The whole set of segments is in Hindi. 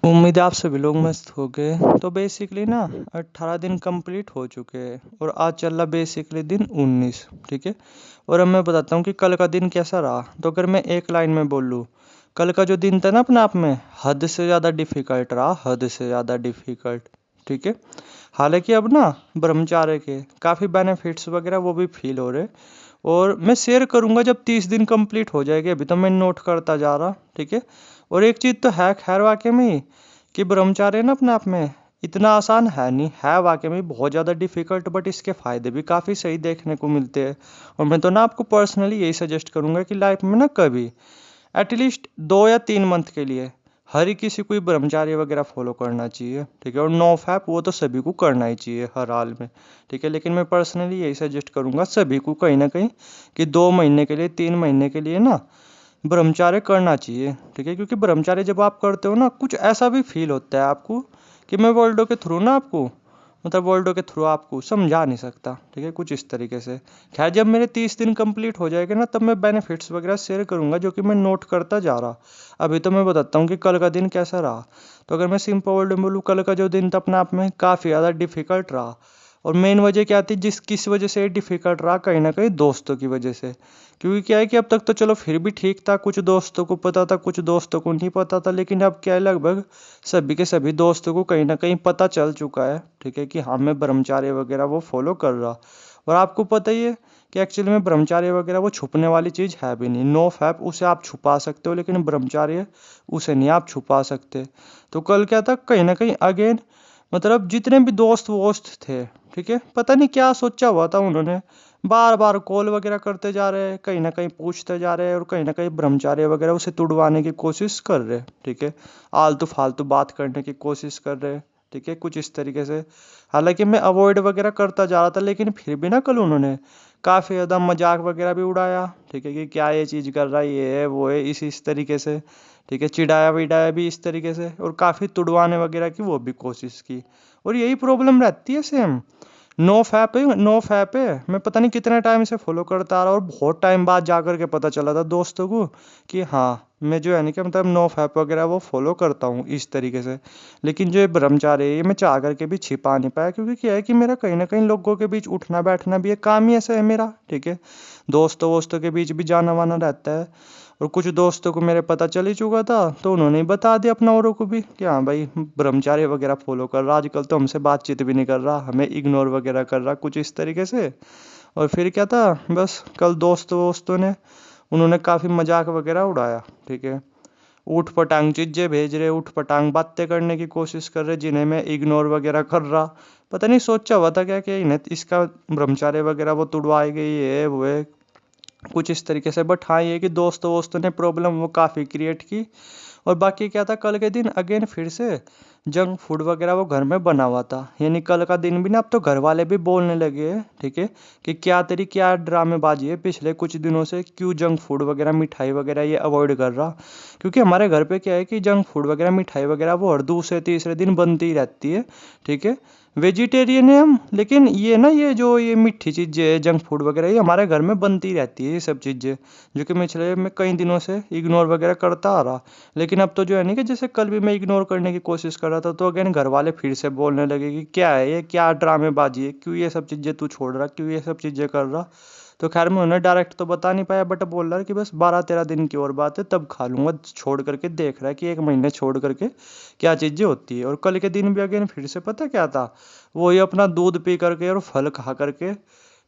उम्मीद है आप सभी लोग मस्त हो गए। तो बेसिकली ना 18 दिन कंप्लीट हो चुके हैं और आज चल रहा बेसिकली दिन 19। ठीक है। और अब मैं बताता हूँ कि कल का दिन कैसा रहा। तो अगर मैं एक लाइन में बोल लूँ, कल का जो दिन था ना अपने आप में हद से ज़्यादा डिफिकल्ट रहा, हद से ज़्यादा डिफिकल्ट। ठीक है। हालांकि अब ना ब्रह्मचार्य के काफ़ी बेनिफिट्स वगैरह वो भी फील हो रहे, और मैं शेयर करूंगा जब 30 दिन कंप्लीट हो जाएंगे। अभी तो मैं नोट करता जा रहा। ठीक है। और एक चीज़ तो है खैर वाकई में ही, कि ब्रह्मचार्य ना अपने आप में इतना आसान है नहीं, है वाकई में बहुत ज़्यादा डिफिकल्ट, बट इसके फ़ायदे भी काफ़ी सही देखने को मिलते हैं। और मैं तो ना आपको पर्सनली यही सजेस्ट करूंगा कि लाइफ में ना कभी एटलीस्ट 2 या 3 मंथ के लिए हर ही किसी को ही ब्रह्मचार्य वगैरह फॉलो करना चाहिए। ठीक है। और नो फैप वो तो सभी को करना ही चाहिए हर हाल में। ठीक है। लेकिन मैं पर्सनली यही सजेस्ट करूंगा सभी को कहीं ना कहीं कि 2 महीने के लिए 3 महीने के लिए ना ब्रह्मचार्य करना चाहिए। ठीक है। क्योंकि ब्रह्मचार्य जब आप करते हो ना कुछ ऐसा भी फील होता है आपको कि मैं वर्ल्डो के थ्रू ना आपको, मतलब वर्ल्डो के थ्रू आपको समझा नहीं सकता। ठीक है। कुछ इस तरीके से। खैर जब मेरे 30 दिन कंप्लीट हो जाएंगे ना तब मैं बेनिफिट्स वगैरह शेयर करूंगा जो कि मैं नोट करता जा रहा। अभी तो मैं बताता हूँ कि कल का दिन कैसा रहा। तो अगर मैं सिंपल वर्ड में बोलूँ, कल का जो दिन था अपने आप में काफ़ी ज़्यादा डिफिकल्ट रहा। और मेन वजह क्या थी, जिस किस वजह से डिफिकल्ट रहा, कहीं ना कहीं दोस्तों की वजह से। क्योंकि क्या है कि अब तक तो चलो फिर भी ठीक था, कुछ दोस्तों को पता था कुछ दोस्तों को नहीं पता था, लेकिन अब क्या है लगभग सभी के सभी दोस्तों को कहीं ना कहीं पता चल चुका है। ठीक है। कि हाँ मैं ब्रह्मचार्य वगैरह वो फॉलो कर रहा। और आपको पता ही है कि एक्चुअली में ब्रह्मचार्य वगैरह वो छुपने वाली चीज़ है भी नहीं। नो फैप उसे आप छुपा सकते हो, लेकिन ब्रह्मचार्य उसे नहीं आप छुपा सकते। तो कल क्या था कहीं ना कहीं अगेन, मतलब जितने भी दोस्त वोस्त थे, ठीक है, पता नहीं क्या सोचा हुआ था उन्होंने, बार बार कॉल वगैरह करते जा रहे हैं, कहीं ना कहीं पूछते जा रहे हैं, और कहीं ना कहीं ब्रह्मचार्य वगैरह उसे तुड़वाने की कोशिश कर रहे हैं। ठीक है। आलतू फालतू बात करने की कोशिश कर रहे हैं। ठीक है। कुछ इस तरीके से। हालांकि मैं अवॉइड वगैरह करता जा रहा था, लेकिन फिर भी ना कल उन्होंने काफ़ी ज़्यादा मजाक वगैरह भी उड़ाया। ठीक है। कि क्या ये चीज़ कर रहा है, ये है वो है, इस तरीके से। ठीक है। चिढ़ाया विढ़ाया भी इस तरीके से, और काफ़ी तुड़वाने वगैरह की वो भी कोशिश की। और यही प्रॉब्लम रहती है सेम। नो फैप है, नो फैप है, मैं पता नहीं कितने टाइम से फॉलो करता आ रहा, और बहुत टाइम बाद जा कर के पता चला था दोस्तों को कि हाँ मैं जो है नहीं कि मतलब नो फैप वगैरह वो फॉलो करता हूँ इस तरीके से। लेकिन जो ये ब्रह्मचार्य है ये मैं चाह करके भी छिपा नहीं पाया, क्योंकि क्या है कि मेरा कहीं ना कहीं लोगों के बीच उठना बैठना भी है, काम ही ऐसा है मेरा। ठीक है। दोस्तों वोस्तों के बीच भी जाना वाना रहता है। और कुछ दोस्तों को मेरे पता चल ही चुका था, तो उन्होंने ही बता दिया अपना औरों को भी कि हाँ भाई ब्रह्मचार्य वगैरह फॉलो कर रहा, आजकल तो हमसे बातचीत भी नहीं कर रहा, हमें इग्नोर वगैरह कर रहा, कुछ इस तरीके से। और फिर क्या था, बस कल दोस्तों वोस्तों ने उन्होंने काफ़ी मजाक वगैरह उड़ाया। ठीक है। ऊट पटांग चीजें भेज रहे, ऊट पटांग बातें करने की कोशिश कर रहे, जिन्हें मैं इग्नोर वगैरह कर रहा। पता नहीं सोचा हुआ था क्या कि इन्हें इसका ब्रह्मचार्य वगैरह वो तुड़वाएगी, ये है वो है, कुछ इस तरीके से। बट हाँ ये कि दोस्तों वोस्तों ने प्रॉब्लम वो काफ़ी क्रिएट की। और बाकी क्या था, कल के दिन अगेन फिर से जंक फूड वगैरह वो घर में बना हुआ था। यानी कल का दिन भी ना अब तो घर वाले भी बोलने लगे हैं। ठीक है। कि क्या तेरी क्या ड्रामेबाजी है, पिछले कुछ दिनों से क्यों जंक फूड वगैरह मिठाई वगैरह ये अवॉइड कर रहा। क्योंकि हमारे घर पे क्या है कि जंक फूड वगैरह मिठाई वगैरह वो हर दूसरे तीसरे दिन बनती ही रहती है। ठीक है। वेजिटेरियन है हम, लेकिन ये ना ये जो ये मीठी चीज़ें है जंक फूड वगैरह ये हमारे घर में बनती रहती है, ये सब चीज़ें जो कि मैं कई दिनों से इग्नोर वगैरह करता आ रहा। लेकिन अब तो जो है नहीं कि जैसे कल भी मैं इग्नोर करने की कोशिश कर रहा था, तो अगेन घर वाले फिर से बोलने लगे कि क्या है ये, क्या ड्रामेबाजी है, क्यों ये सब चीज़ें तू छोड़ रहा, क्यों ये सब चीज़ें कर रहा। तो खैर मैं उन्हें डायरेक्ट तो बता नहीं पाया, बट बोल रहा है कि बस 12-13 दिन की और बात है तब खा लूंगा, छोड़ करके देख रहा है कि 1 महीने छोड़ करके क्या चीज़ें होती है। और कल के दिन भी अगेन फिर से पता क्या था, वही अपना दूध पी करके और फल खा करके।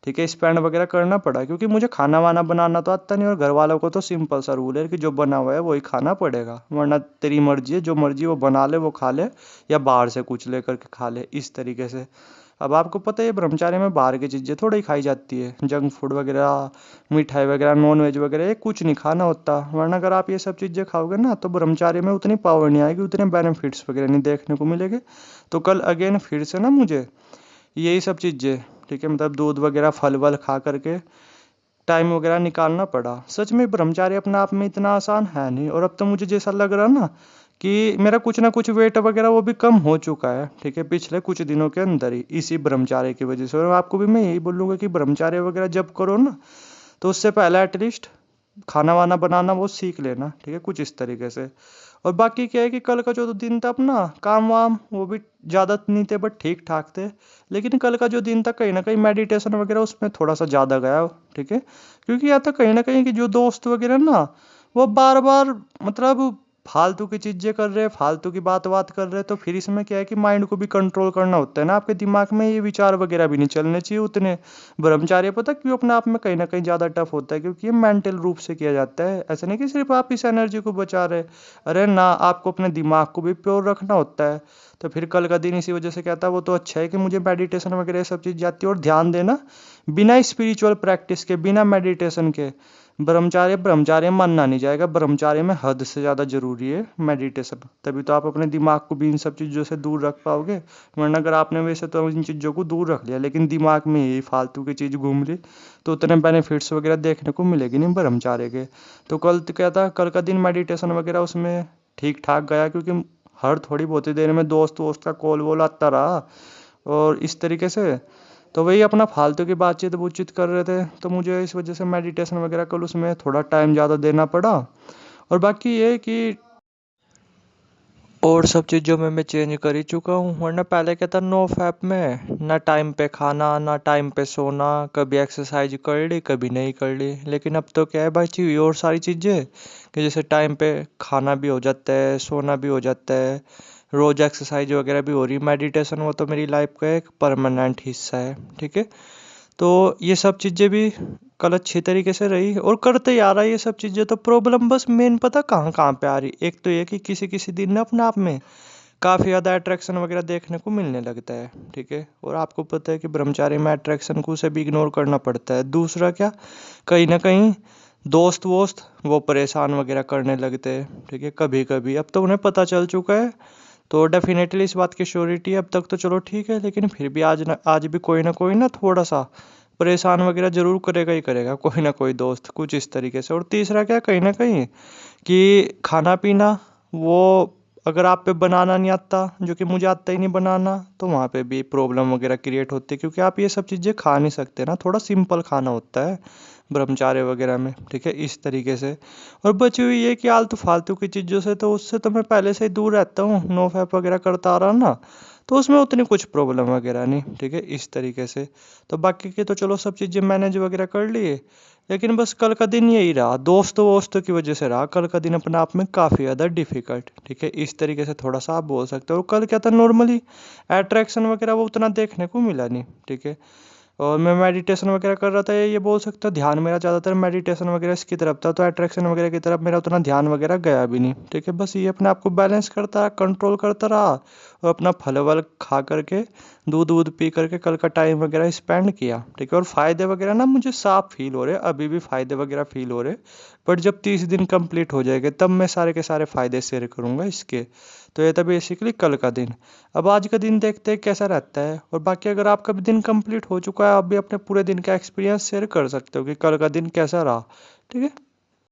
ठीक है। स्पेंड वगैरह करना पड़ा, क्योंकि मुझे खाना वाना बनाना तो आता नहीं, और घर वालों को तो सिंपल सा रूल है कि जो बना हुआ है वही खाना पड़ेगा, वरना तेरी मर्जी है, जो मर्जी वो बना ले वो खा ले, या बाहर से कुछ ले करके खा ले इस तरीके से। अब आपको पता है ब्रह्मचार्य में बाहर की चीज़ें थोड़ी खाई जाती है, जंक फूड वगैरह, मिठाई वगैरह, नॉन वेज वगैरह ये कुछ नहीं खाना होता। वरना अगर आप ये सब चीज़ें खाओगे ना तो ब्रह्मचार्य में उतनी पावर नहीं आएगी, उतने बेनिफिट्स वगैरह नहीं देखने को मिलेंगे। तो कल अगेन फिर से ना मुझे यही सब चीज़ें, ठीक है, मतलब दूध वगैरह फल वल खा करके टाइम वगैरह निकालना पड़ा। सच में ब्रह्मचार्य अपने आप में इतना आसान है नहीं, और अब तो मुझे जैसा लग रहा ना कि मेरा कुछ ना कुछ वेट वगैरह वो भी कम हो चुका है। ठीक है। पिछले कुछ दिनों के अंदर ही इसी ब्रह्मचार्य की वजह से। और आपको भी मैं यही बोलूँगा कि ब्रह्मचार्य वगैरह जब करो ना तो उससे पहले एटलीस्ट खाना वाना बनाना वो सीख लेना। ठीक है। कुछ इस तरीके से। और बाकी क्या है कि कल का जो दिन था अपना काम वाम वो भी ज़्यादा नहीं थे बट ठीक ठाक थे। लेकिन कल का जो दिन था कहीं ना कहीं मेडिटेशन वगैरह उसमें थोड़ा सा ज़्यादा गया। ठीक है, क्योंकि या तो कहीं ना कहीं कि जो दोस्त वगैरह ना वो बार बार मतलब फालतू की चीजें कर रहे हैं, फालतू की बात कर रहे हैं, तो फिर इसमें क्या है कि माइंड को भी कंट्रोल करना होता है ना, आपके दिमाग में ये विचार वगैरह भी नहीं चलने चाहिए उतने। ब्रह्मचार्य पता क्यों अपने आप में कहीं ना कहीं ज्यादा टफ होता है, क्योंकि ये मेंटल रूप से किया जाता है। ऐसा नहीं कि सिर्फ आप इस एनर्जी को बचा रहे, अरे ना, आपको अपने दिमाग को भी प्योर रखना होता है। तो फिर कल का दिन इसी वजह से कहता है वो तो अच्छा है कि मुझे मेडिटेशन वगैरह ये सब चीज जाती है। और ध्यान देना, बिना स्पिरिचुअल प्रैक्टिस के, बिना मेडिटेशन के ब्रह्मचार्य ब्रह्मचार्य मानना नहीं जाएगा। ब्रह्मचार्य में हद से ज़्यादा जरूरी है मेडिटेशन, तभी तो आप अपने दिमाग को भी इन सब चीज़ों से दूर रख पाओगे। वरना अगर आपने वैसे तो इन चीज़ों को दूर रख लिया लेकिन दिमाग में यही फालतू की चीज़ घूम ली, तो उतने बेनिफिट्स वगैरह देखने को मिलेगी नहीं ब्रह्मचार्य के। तो कल तो क्या था, कल का दिन मेडिटेशन वगैरह उसमें ठीक ठाक गया, क्योंकि हर थोड़ी बहुत ही देर में दोस्त वोस्त का कॉल वॉल आता रहा और इस तरीके से। तो वही अपना फालतू की बातचीत बूतचीत कर रहे थे, तो मुझे इस वजह से मेडिटेशन वगैरह कल उसमें थोड़ा टाइम ज़्यादा देना पड़ा। और बाकी ये कि और सब चीज़ों में मैं चेंज कर ही चुका हूँ। वरना पहले क्या था, नो फैप में ना टाइम पे खाना ना टाइम पे सोना, कभी एक्सरसाइज कर ली कभी नहीं कर ली। लेकिन अब तो क्या है भाई चाहिए और सारी चीज़ें कि जैसे टाइम पे खाना भी हो जाता है, सोना भी हो जाता है, रोज एक्सरसाइज वगैरह भी हो रही। मेडिटेशन वो तो मेरी लाइफ का एक परमानेंट हिस्सा है। ठीक है, तो ये सब चीज़ें भी कल अच्छी तरीके से रही और करते ही आ रहा है ये सब चीज़ें। तो प्रॉब्लम बस मेन पता कहाँ कहाँ पे आ रही, एक तो ये कि किसी किसी दिन ना अपने आप में काफ़ी ज़्यादा अट्रैक्शन वगैरह देखने को मिलने लगता है। ठीक है, और आपको पता है कि ब्रह्मचारी में अट्रैक्शन को उसे भी इग्नोर करना पड़ता है। दूसरा क्या, कहीं ना कहीं दोस्त वोस्त वो परेशान वगैरह करने लगते हैं। ठीक है, कभी कभी अब तो उन्हें पता चल चुका है, तो डेफिनेटली इस बात की श्योरिटी है अब तक तो चलो ठीक है। लेकिन फिर भी आज भी कोई ना थोड़ा सा परेशान वगैरह जरूर करेगा ही करेगा कोई ना कोई दोस्त कुछ इस तरीके से। और तीसरा क्या, कहीं ना कहीं कि खाना पीना वो अगर आप पे बनाना नहीं आता, जो कि मुझे आता ही नहीं बनाना, तो वहाँ पे भी प्रॉब्लम वगैरह क्रिएट होती है, क्योंकि आप ये सब चीज़ें खा नहीं सकते ना, थोड़ा सिंपल खाना होता है ब्रह्मचार्य वगैरह में। ठीक है, इस तरीके से। और बची हुई ये कि आलतू फालतू की चीज़ों से तो उससे तो मैं पहले से ही दूर रहता हूँ, नो फैप वगैरह करता आ रहा ना, तो उसमें उतनी कुछ प्रॉब्लम वगैरह नहीं। ठीक है, इस तरीके से। तो बाकी की तो चलो सब चीज़ें मैनेज वगैरह कर लिए। लेकिन बस कल का दिन यही रहा, दोस्तों वोस्तों की वजह से रहा कल का दिन अपने आप में काफ़ी ज़्यादा डिफिकल्ट। ठीक है, इस तरीके से थोड़ा सा आप बोल सकते हो। और कल क्या था, नॉर्मली अट्रैक्शन वगैरह वो उतना देखने को मिला नहीं। ठीक है, और मैं मेडिटेशन वगैरह कर रहा था, ये बोल सकता हूँ ध्यान मेरा ज़्यादातर मेडिटेशन वगैरह इसकी तरफ था, तो अट्रैक्शन वगैरह की तरफ मेरा उतना ध्यान वगैरह गया भी नहीं। ठीक है, बस ये अपने आप को बैलेंस करता रहा, कंट्रोल करता रहा और अपना फल वल खा करके दूध वूध पी करके कल का टाइम वगैरह स्पेंड किया। ठीक है, और फ़ायदे वगैरह ना मुझे साफ फील हो रहे, अभी भी फ़ायदे वगैरह फील हो रहे। बट जब 30 दिन कंप्लीट हो जाएंगे तब मैं सारे के सारे फ़ायदे शेयर करूँगा इसके। तो ये था बेसिकली कल का दिन। अब आज का दिन देखते हैं कैसा रहता है। और बाकी अगर आपका भी दिन कंप्लीट हो चुका है, आप भी अपने पूरे दिन का एक्सपीरियंस शेयर कर सकते हो कि कल का दिन कैसा रहा। ठीक है।